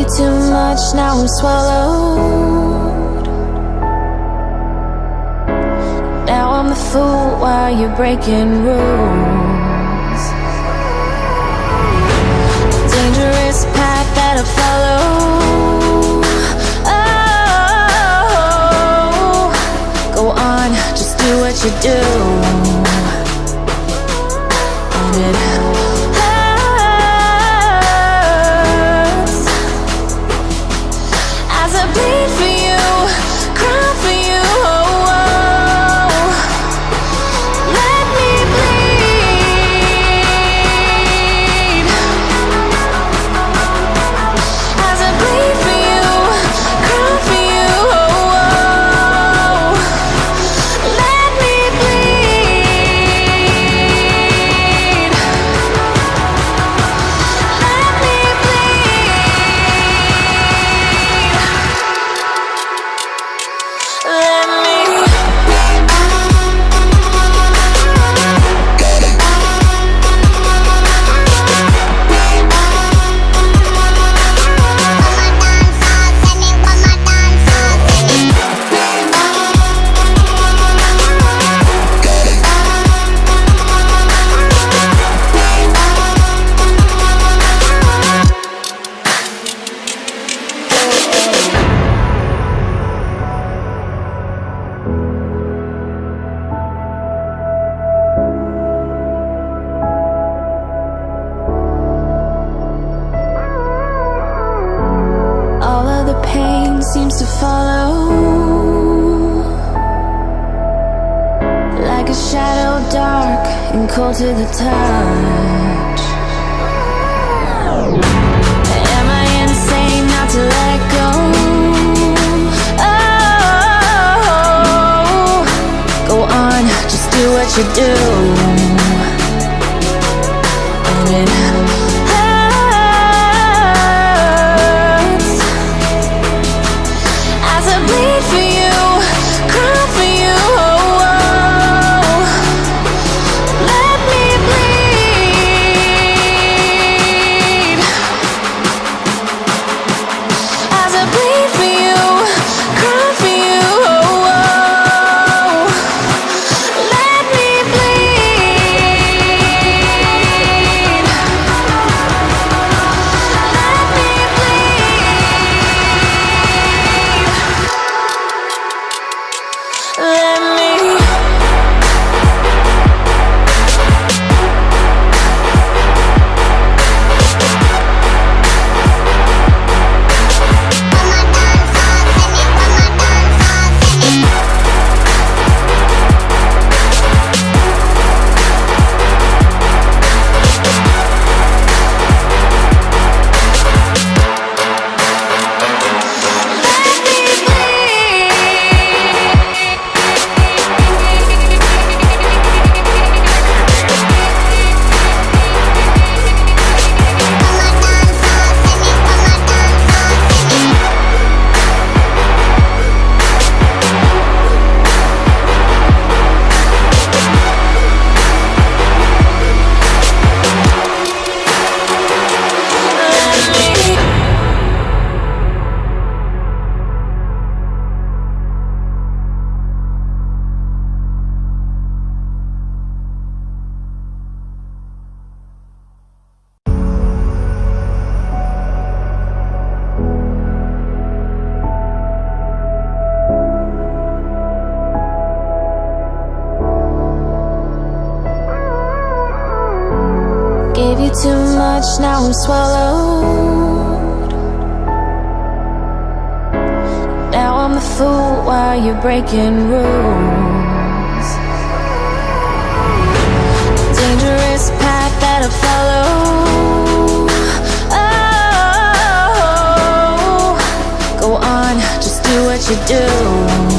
you too much, now I'm swallowed. Now I'm the fool while you're breaking rules. Dangerous path that I follow. Oh, go on, just do what you do. And it bleed for you, cry for you, oh, oh. Let me bleed. As I bleed for you, cry for you, oh, oh. Let me bleed. Let me seems to follow like a shadow, dark and cold to the touch. Am I insane not to let go? Oh, go on, just do what you do. And it bleed for you, cry for you, oh, oh. Let me bleed. As I bleed for you, cry for you, oh, oh. Let me bleed. Let me bleed. Let me. Gave you too much, now I'm swallowed. Now I'm the fool while you're breaking rules. Dangerous path that I follow. Oh, go on, just do what you do.